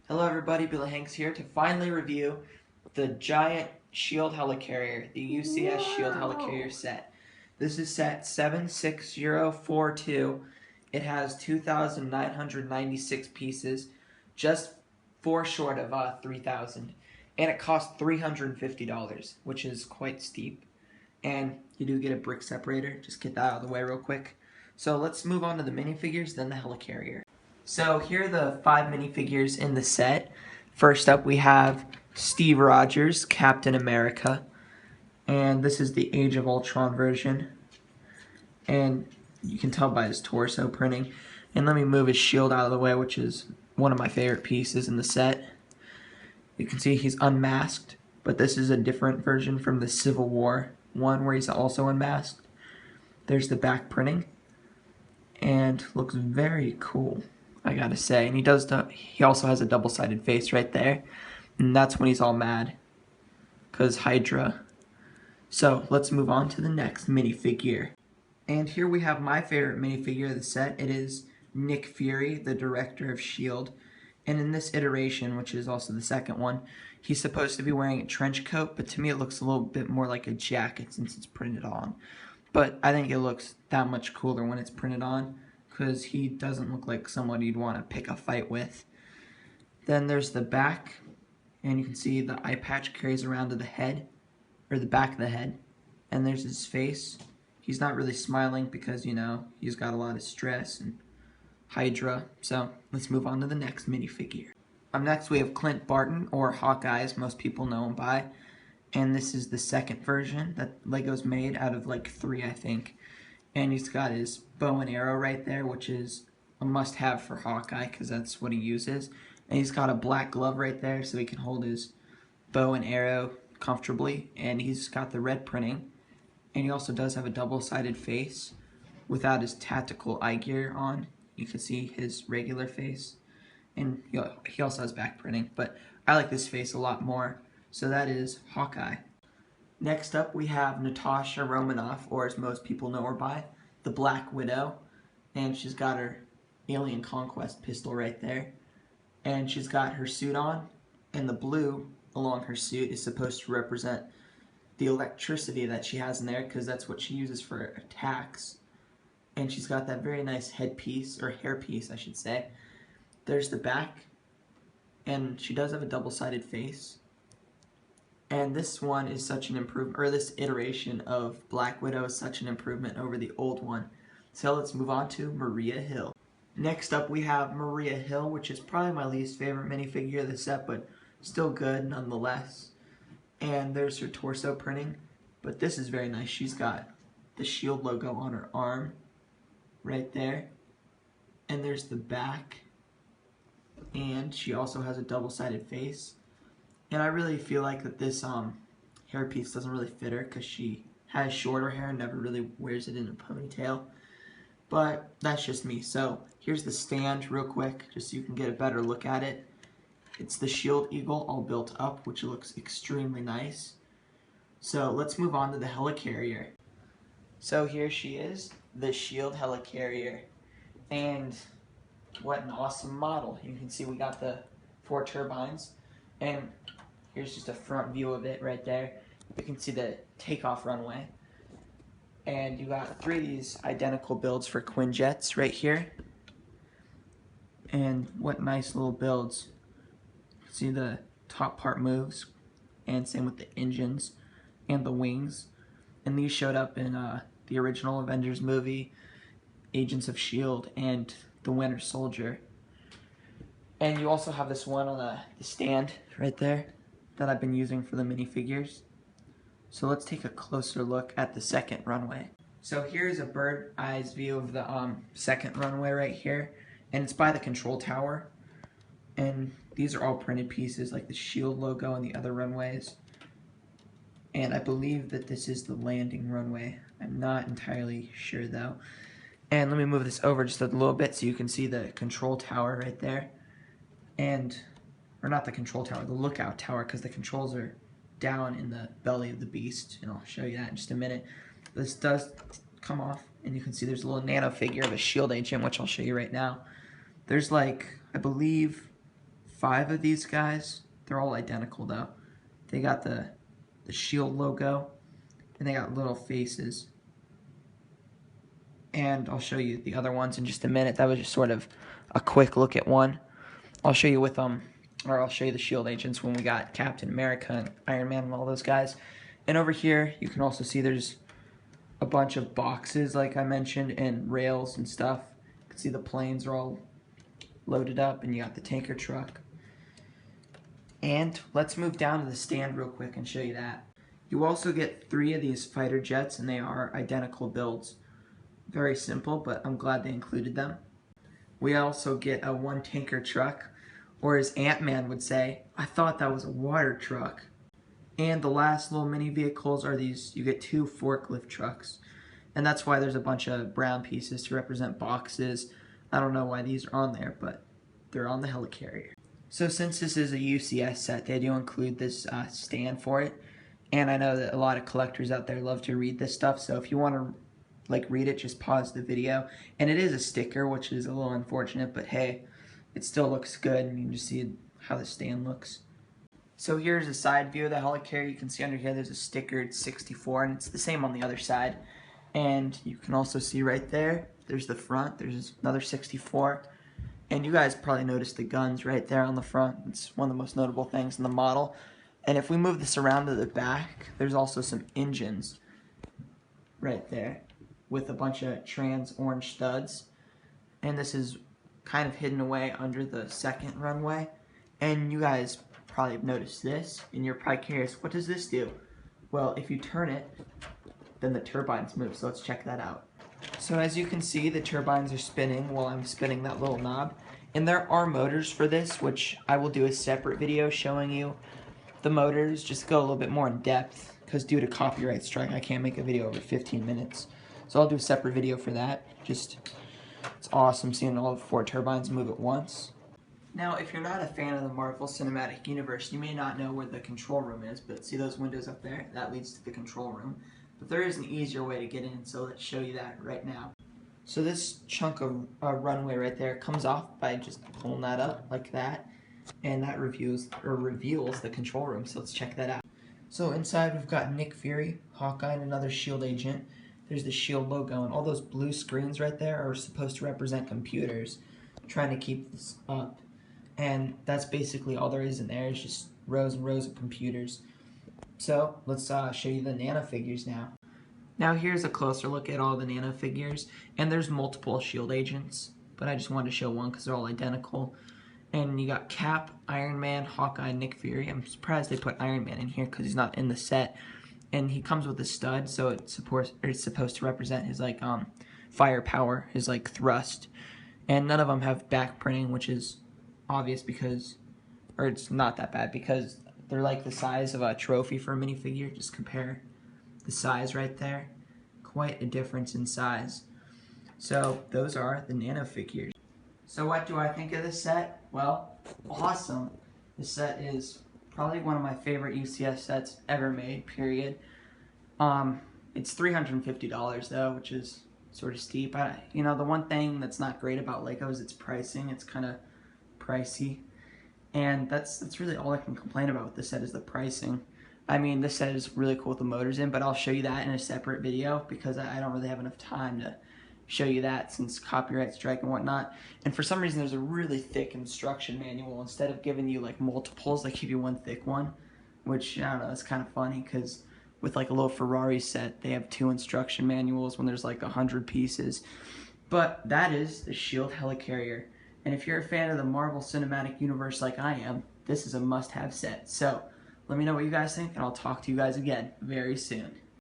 Hello everybody, Billy Hanks here to finally review the giant Shield Helicarrier, the UCS Shield Helicarrier set. This is set 76042. It has 2,996 pieces, just 4 short of 3,000. And it costs $350, which is quite steep. And you do get a brick separator, just get that out of the way real quick. So let's move on to the minifigures, then the Helicarrier. So here are the 5 minifigures in the set. First up we have Steve Rogers, Captain America. And this is the Age of Ultron version. And you can tell by his torso printing. And let me move his shield out of the way, which is one of my favorite pieces in the set. You can see he's unmasked, but this is a different version from the Civil War one where he's also unmasked. There's the back printing. And looks very cool, I gotta say. And he also has a double-sided face right there. And that's when he's all mad. 'Cause Hydra. So let's move on to the next minifigure. And here we have my favorite minifigure of the set. It is Nick Fury, the director of S.H.I.E.L.D. And in this iteration, which is also the second one, he's supposed to be wearing a trench coat, but to me it looks a little bit more like a jacket since it's printed on. But I think it looks that much cooler when it's printed on, because he doesn't look like someone you'd want to pick a fight with. Then there's the back, and you can see the eye patch carries around to the head, or the back of the head. And there's his face. He's not really smiling because, you know, he's got a lot of stress and Hydra. So let's move on to the next minifigure. Next we have Clint Barton, or Hawkeye as most people know him by. And this is the second version that Lego's made out of like 3, I think. And he's got his bow and arrow right there, which is a must-have for Hawkeye because that's what he uses. And he's got a black glove right there so he can hold his bow and arrow comfortably. And he's got the red printing. And he also does have a double-sided face without his tactical eye gear on. You can see his regular face. And he also has back printing, but I like this face a lot more. So that is Hawkeye. Next up we have Natasha Romanoff, or as most people know her by, the Black Widow. And she's got her Alien Conquest pistol right there. And she's got her suit on, and the blue along her suit is supposed to represent the electricity that she has in there, because that's what she uses for attacks. And she's got that very nice headpiece, or hairpiece I should say. There's the back, and she does have a double-sided face. And this one is such an improvement, or this iteration of Black Widow is such an improvement over the old one. So let's move on to Maria Hill. Next up we have Maria Hill, which is probably my least favorite minifigure of the set, but still good nonetheless. And there's her torso printing, but this is very nice. She's got the S.H.I.E.L.D. logo on her arm right there. And there's the back. And she also has a double-sided face. And I really feel like that this hairpiece doesn't really fit her because she has shorter hair and never really wears it in a ponytail. But that's just me. So here's the stand real quick, just so you can get a better look at it. It's the S.H.I.E.L.D. eagle all built up, which looks extremely nice. So let's move on to the Helicarrier. So here she is, the S.H.I.E.L.D. Helicarrier. And what an awesome model. You can see we got the 4 turbines. And here's just a front view of it right there. You can see the takeoff runway. And you got 3 of these identical builds for Quinjets right here. And what nice little builds. See the top part moves, and same with the engines and the wings. And these showed up in the original Avengers movie, Agents of S.H.I.E.L.D. and the Winter Soldier. And you also have this one on the stand right there that I've been using for the minifigures. So let's take a closer look at the second runway. So here's a bird's eye view of the second runway right here. And it's by the control tower. And these are all printed pieces like the S.H.I.E.L.D. logo on the other runways. And I believe that this is the landing runway. I'm not entirely sure though. And let me move this over just a little bit so you can see the control tower right there. And, or not the control tower, the lookout tower, because the controls are down in the belly of the beast. And I'll show you that in just a minute. This does come off, and you can see there's a little nano figure of a S.H.I.E.L.D. agent, which I'll show you right now. There's like, I believe, 5 of these guys. They're all identical though. They got the shield logo, and they got little faces. And I'll show you the other ones in just a minute. That was just sort of a quick look at one. I'll show you with or I'll show you the shield agents when we got Captain America and Iron Man and all those guys. And over here, you can also see there's a bunch of boxes, like I mentioned, and rails and stuff. You can see the planes are all loaded up, and you got the tanker truck. And let's move down to the stand real quick and show you that. You also get 3 of these fighter jets, and they are identical builds. Very simple, but I'm glad they included them. We also get a 1 tanker truck, or as Ant-Man would say, I thought that was a water truck. And the last little mini vehicles are these, you get 2 forklift trucks. And that's why there's a bunch of brown pieces to represent boxes. I don't know why these are on there, but they're on the Helicarrier. So since this is a UCS set, they do include this stand for it. And I know that a lot of collectors out there love to read this stuff, so if you want to read it, just pause the video. And it is a sticker, which is a little unfortunate, but hey, it still looks good, and you can just see how the stand looks. So here's a side view of the Helicarrier. You can see under here there's a sticker, it's 64, and it's the same on the other side. And you can also see right there, there's the front, there's another 64. And you guys probably noticed the guns right there on the front. It's one of the most notable things in the model. And if we move this around to the back, there's also some engines right there with a bunch of trans orange studs. And this is kind of hidden away under the second runway. And you guys probably have noticed this, and you're probably curious, what does this do? Well, if you turn it, then the turbines move, so let's check that out. So as you can see, the turbines are spinning while I'm spinning that little knob. And there are motors for this, which I will do a separate video showing you the motors, just go a little bit more in depth, because due to copyright strike, I can't make a video over 15 minutes. So I'll do a separate video for that. It's awesome seeing all 4 turbines move at once. Now, if you're not a fan of the Marvel Cinematic Universe, you may not know where the control room is, but see those windows up there? That leads to the control room. But there is an easier way to get in, so let's show you that right now. So this chunk of runway right there comes off by just pulling that up like that, and that reveals the control room, so let's check that out. So inside we've got Nick Fury, Hawkeye, and another SHIELD agent. There's the SHIELD logo, and all those blue screens right there are supposed to represent computers trying to keep this up. And that's basically all there is in there, is just rows and rows of computers. So let's show you the Nano Figures now. Now here's a closer look at all the Nano Figures, and there's multiple SHIELD agents, but I just wanted to show one because they're all identical. And you got Cap, Iron Man, Hawkeye, Nick Fury. I'm surprised they put Iron Man in here because he's not in the set. And he comes with a stud, so it's supposed to represent his firepower, his thrust. And none of them have back printing, which is obvious because, or it's not that bad because they're like the size of a trophy for a minifigure. Just compare the size right there. Quite a difference in size. So those are the Nano Figures. So what do I think of this set? Well, awesome. This set is probably one of my favorite UCS sets ever made, period. It's $350 though, which is sort of steep. You know, the one thing that's not great about Lego is its pricing. It's kind of pricey, and that's really all I can complain about with this set is the pricing. I mean, this set is really cool with the motors in, but I'll show you that in a separate video because I don't really have enough time to show you that since copyright strike and whatnot. And for some reason there's a really thick instruction manual. Instead of giving you multiples, they give you one thick one, which I don't know, it's kind of funny because with a little Ferrari set they have 2 instruction manuals when there's 100 pieces. But that is the SHIELD Helicarrier. And if you're a fan of the Marvel Cinematic Universe like I am, this is a must-have set. So, let me know what you guys think, and I'll talk to you guys again very soon.